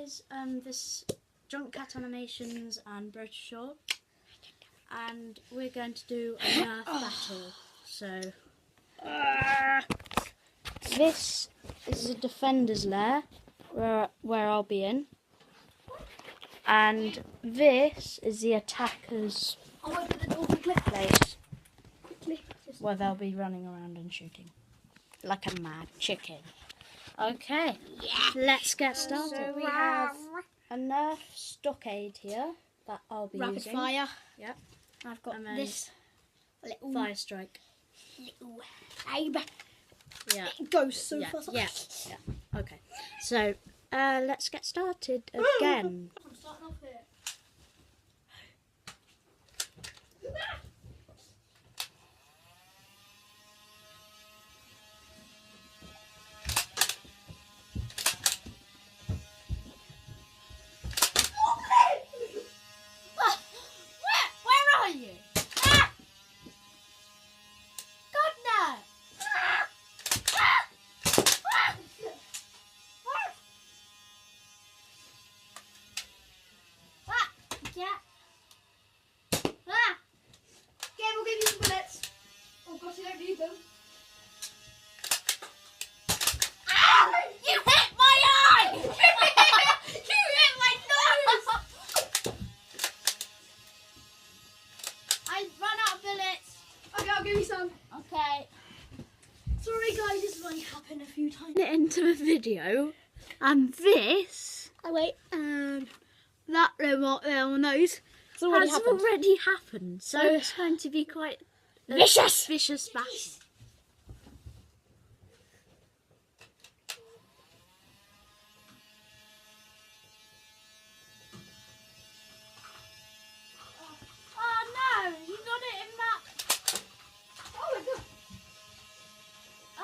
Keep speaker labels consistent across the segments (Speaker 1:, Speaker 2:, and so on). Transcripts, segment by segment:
Speaker 1: guys, this Drunk Cat Animations and Broetoshaw, and we're going to do a Nerf battle. So this is the defender's lair where I'll be in, and this is the attacker's place where they'll be running around and shooting like a mad chicken. Okay, let's get started. So we have a Nerf stockade here that I'll be using.
Speaker 2: Rapid fire.
Speaker 1: Yep.
Speaker 2: I've got
Speaker 1: this little fire strike.
Speaker 2: Little aim.
Speaker 1: Yeah.
Speaker 2: It goes so fast.
Speaker 1: Yeah. Okay. So let's get started again.
Speaker 2: I'm starting off here. Okay. Sorry guys, this has only happened a few times.
Speaker 1: Into a video, and this.
Speaker 2: Oh wait, that remote there on those. It's already
Speaker 1: happened. So it's going to be quite vicious bash.
Speaker 2: Oh no, you got it in that. Oh my god.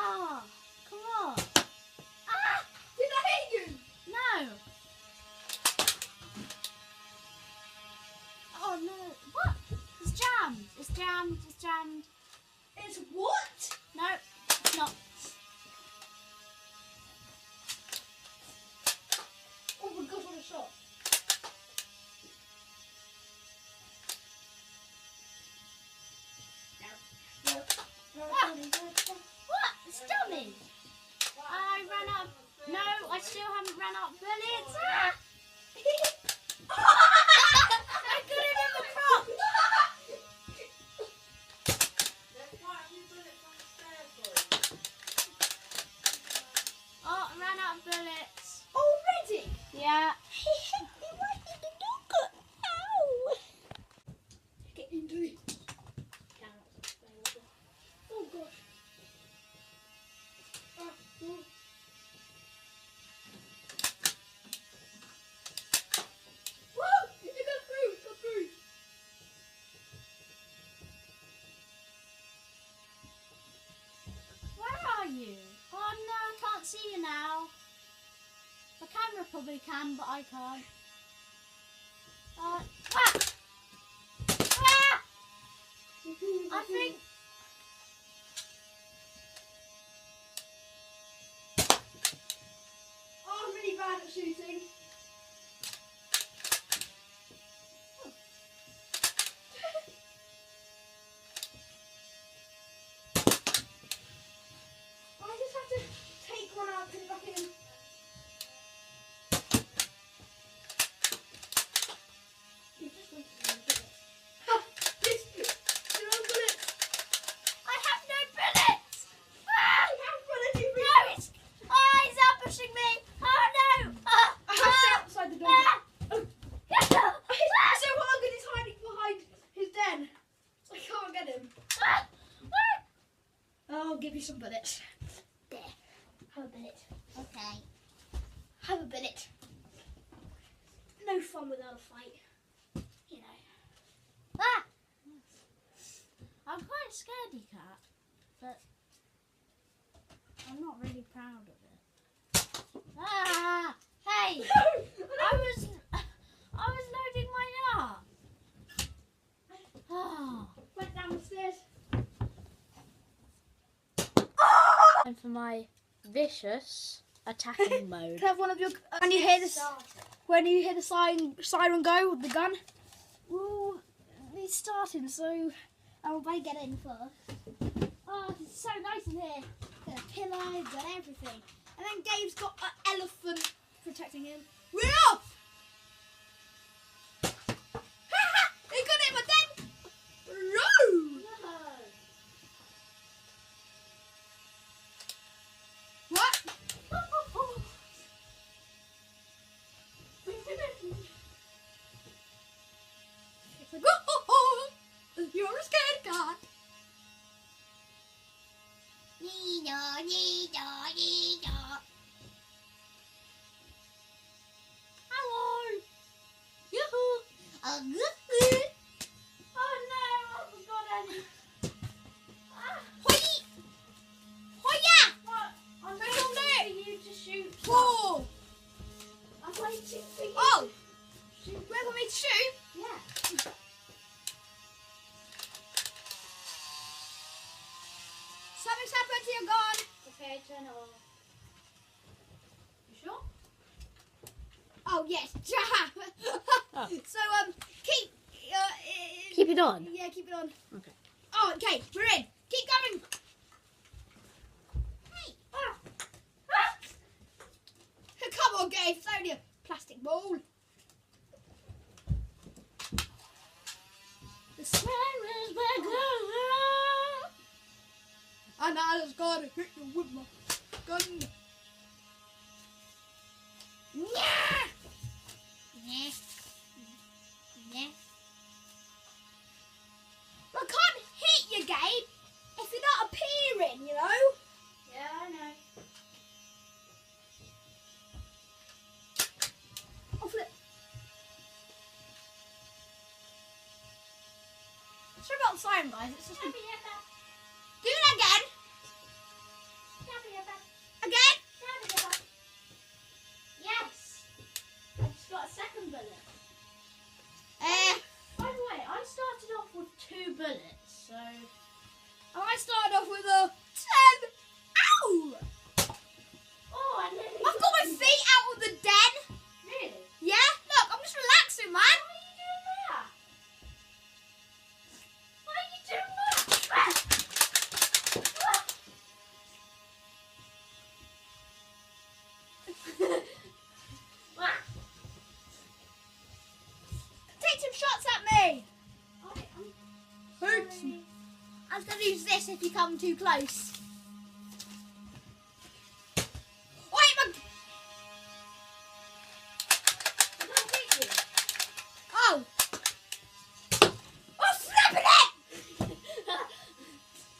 Speaker 1: Oh, come on.
Speaker 2: Ah! Did I hit you?
Speaker 1: No. Oh no. What? It's jammed. It's jammed. It's jammed.
Speaker 2: It's what?
Speaker 1: No, it's not.
Speaker 2: Oh my god, what a shot.
Speaker 1: What? It's dummy. I ran out. No, I still haven't ran out of bullets. Ah! I got it in the crop. Oh, I ran out of bullets.
Speaker 2: Already?
Speaker 1: Yeah.
Speaker 2: Ow! Get into it. Oh gosh. Whoa! It got through! It got through!
Speaker 1: Where are you? Oh no, I can't see you now. The camera probably can, but I can't. Ah! I think.
Speaker 2: Oh, I'm really bad at shooting. I just have to take one out and put it back in. You just want to do it. Ha! This! You know, bullets!
Speaker 1: I have no bullets!
Speaker 2: I have bullets, you
Speaker 1: No, it's ambushing me! Oh no!
Speaker 2: I have to stay outside the door. So Hogan is hiding behind his den. I can't get him. I'll give you some bullets. There. Have a bullet.
Speaker 1: Okay.
Speaker 2: Have a bullet. No fun without a fight. You know.
Speaker 1: Ah! I'm quite a scaredy cat, but I'm not really proud of it. Ah! Hey! I was loading mine up. Oh.
Speaker 2: Went down the stairs.
Speaker 1: And for my vicious attacking mode.
Speaker 2: Can I have one of your... Can you hear this? when you hear the siren go with the gun, we'll be starting. So I'll better get in first. Oh, it's so nice in here. Got a pillow, got everything. And then Gabe's got an elephant protecting him. We're off! He got it, but then... No! What? It's like, oh, you're a scared cat. Hello. Yoo-hoo. Oh no, I forgot any. Hoy! Hoya!
Speaker 1: What? I'm waiting for you to shoot.
Speaker 2: Whoa!
Speaker 1: I'm waiting for you.
Speaker 2: Oh!
Speaker 1: Shoot.
Speaker 2: Wait for me to shoot?
Speaker 1: Yeah.
Speaker 2: Something's happened to your gun.
Speaker 1: Okay, turn it on. You sure?
Speaker 2: Oh yes.
Speaker 1: Oh.
Speaker 2: So keep.
Speaker 1: Keep it on.
Speaker 2: Yeah, keep it on.
Speaker 1: Okay.
Speaker 2: Oh, okay, we're in. Keep going. Hey. Ah. Ah. Come on, Gabe. It's only a plastic ball. The sirens were gone. And I just gotta hit you with my gun. Yeah. Yeah. Yeah. I can't hit you, Gabe, if you're not appearing, you know?
Speaker 1: Yeah, I know.
Speaker 2: I'll flip. Sorry about the siren, guys. It's just... Do it again. Again.
Speaker 1: Yes. I just got a second bullet. By the way, I started off with 2 bullets, so...
Speaker 2: I started off with a 10. Ow!
Speaker 1: Oh, I nearly...
Speaker 2: I've got my feet out of the den.
Speaker 1: Really?
Speaker 2: Yeah? Look, I'm just relaxing, man.
Speaker 1: Why are you doing that? Why are you doing that?
Speaker 2: Take some shots at me.
Speaker 1: I'm
Speaker 2: Hurts.
Speaker 1: sorry.
Speaker 2: I'm going to use this if you come too close. Wait, my...
Speaker 1: I'm gonna hit you.
Speaker 2: Oh. Oh, flipping it.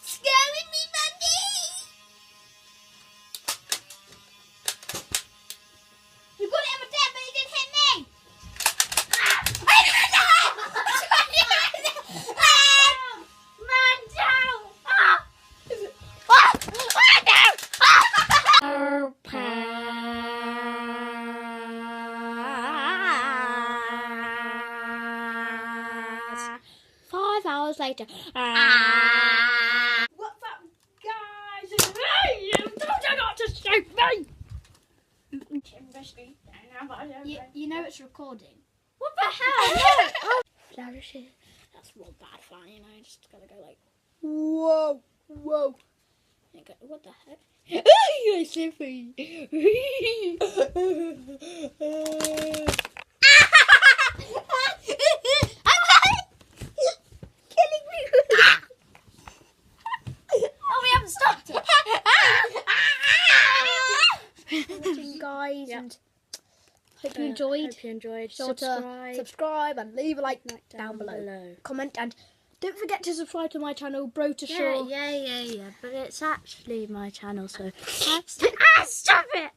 Speaker 2: Scaring me, Mandy. You got it in my dad, but he didn't hit me.
Speaker 1: Man down! Pass. 5 hours later.
Speaker 2: What's up, guys?
Speaker 1: Hey, you told you not to shoot me!
Speaker 2: You know it's recording.
Speaker 1: What the hell? Flourishes. That's real bad fun, you know. Just gotta go like,
Speaker 2: Whoa, whoa.
Speaker 1: and go, what the heck? You're slippery.
Speaker 2: Killing me.
Speaker 1: Oh, we haven't stopped it.
Speaker 2: Guys,
Speaker 1: Yep.
Speaker 2: and hope you enjoyed.
Speaker 1: Hope you enjoyed.
Speaker 2: Sure to subscribe and leave a like down below. Comment and don't forget to subscribe to my channel, Broetoshaw.
Speaker 1: Yeah. But it's actually my channel, so stop it.